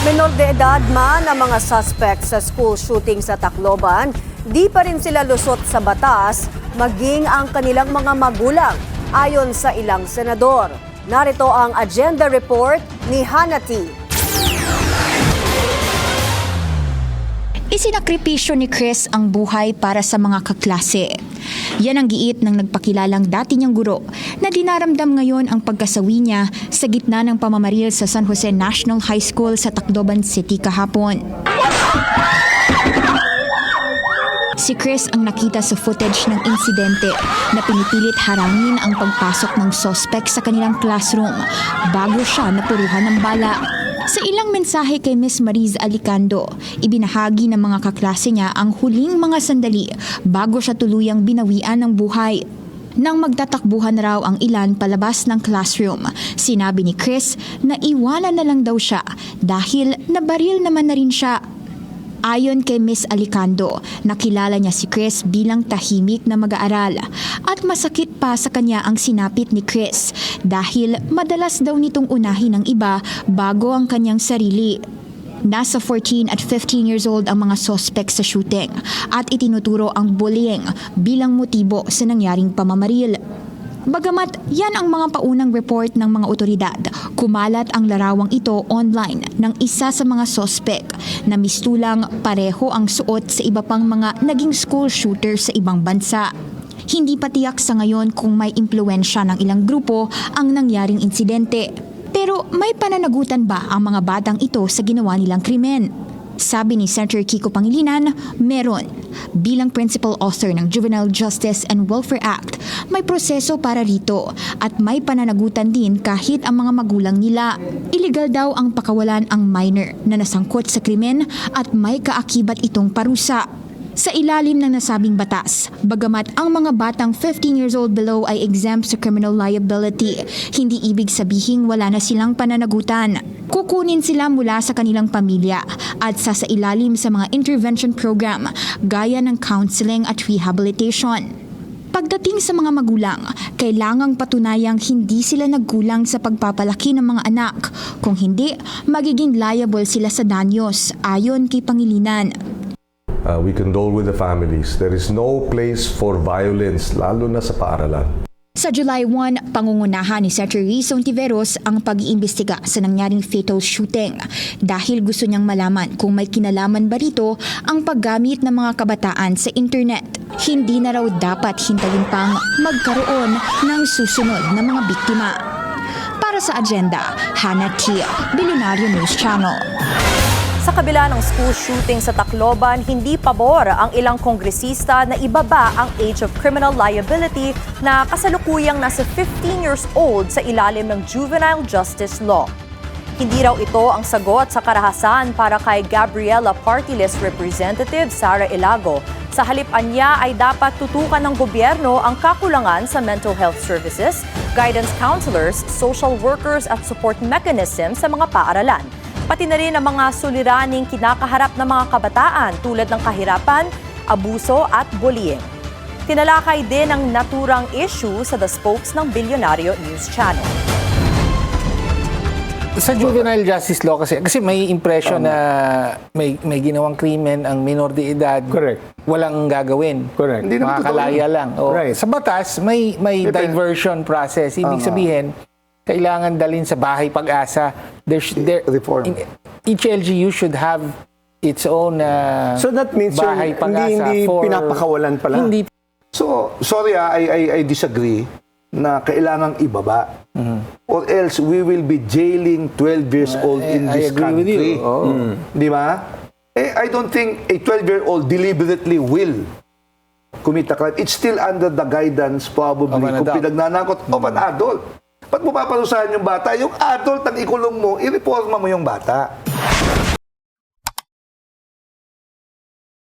Menor de edad man ang mga suspect sa school shooting sa Tacloban, di pa rin sila lusot sa batas, maging ang kanilang mga magulang, ayon sa ilang senador. Narito ang agenda report ni Hanati. Isinakripisyo ni Chris ang buhay para sa mga kaklase. Yan ang giit ng nagpakilalang dati niyang guro na dinaramdam ngayon ang pagkasawi niya sa gitna ng pamamaril sa San Jose National High School sa Tacloban City kahapon. Si Chris ang nakita sa footage ng insidente na pinipilit harangin ang pagpasok ng suspect sa kanilang classroom bago siya napuruhan ng bala. Sa ilang mensahe kay Miss Mariz Alicando, ibinahagi ng mga kaklase niya ang huling mga sandali bago siya tuluyang binawian ng buhay. Nang magtatakbuhan raw ang ilan palabas ng classroom, sinabi ni Chris na iwanan na lang daw siya dahil nabaril naman na rin siya. Ayon kay Miss Alicando, nakilala niya si Chris bilang tahimik na mag-aaral at masakit pa sa kanya ang sinapit ni Chris dahil madalas daw nitong unahin ng iba bago ang kanyang sarili. Nasa 14 at 15 years old ang mga suspect sa shooting at itinuturo ang bullying bilang motibo sa nangyaring pamamaril. Bagamat yan ang mga paunang report ng mga otoridad, kumalat ang larawang ito online ng isa sa mga suspect na mistulang pareho ang suot sa iba pang mga naging school shooter sa ibang bansa. Hindi pa tiyak sa ngayon kung may impluwensya ng ilang grupo ang nangyaring insidente. Pero may pananagutan ba ang mga batang ito sa ginawa nilang krimen? Sabi ni Senator Kiko Pangilinan, meron. Bilang principal author ng Juvenile Justice and Welfare Act, may proseso para rito at may pananagutan din kahit ang mga magulang nila. Illegal daw ang pakawalan ang minor na nasangkot sa krimen at may kaakibat itong parusa. Sa ilalim ng nasabing batas, bagamat ang mga batang 15 years old below ay exempt sa criminal liability, hindi ibig sabihing wala na silang pananagutan. Kukunin sila mula sa kanilang pamilya at sa ilalim sa mga intervention program gaya ng counseling at rehabilitation. Pagdating sa mga magulang, kailangang patunayang hindi sila nagkulang sa pagpapalaki ng mga anak. Kung hindi, magiging liable sila sa danyos, ayon kay Pangilinan. We condole with the families. There is no place for violence, lalo na sa paaralan. Sa July 1, pangungunahan ni Senator Risa Ontiveros ang pag-iimbestiga sa nangyaring fatal shooting dahil gusto niyang malaman kung may kinalaman ba rito ang paggamit ng mga kabataan sa internet. Hindi na raw dapat hintayin pang magkaroon ng susunod na mga biktima. Para sa agenda, Hannah Tia, Billionario News Channel. Sa kabila ng school shooting sa Tacloban, hindi pabor ang ilang kongresista na ibaba ang age of criminal liability na kasalukuyang nasa 15 years old sa ilalim ng Juvenile Justice Law. Hindi raw ito ang sagot sa karahasan para kay Gabriela Party List Representative Sara Ilago. Sa halip niya ay dapat tutukan ng gobyerno ang kakulangan sa mental health services, guidance counselors, social workers at support mechanisms sa mga paaralan. Pati na rin ang mga suliraning kinakaharap ng mga kabataan tulad ng kahirapan, abuso at bullying. Tinalakay din ang naturang issue sa The Spokes ng Billionario News Channel. Sa juvenile justice law kasi may impression na may ginawang krimen ang minor de edad. Correct. Walang gagawin. Correct. Hindi makakalaya lang. Right. Sa batas, may diversion process. Ibig sabihin, kailangan dalhin sa bahay pag-asa. Reform. Each LGU should have its own So that means bahay pag-asa. hindi pinapakawalan pala. Hindi. So, sorry I disagree na kailangang ibaba. Or else we will be jailing 12 years old in this I agree country. with you. Oh. Di ba? I don't think a 12-year-old deliberately will commit a crime. It's still under the guidance probably Of an kung adult. pinagnanakot of an adult. Ba't mo paparusahan yung bata? Yung adult ang ikulong mo, i-reforma mo yung bata.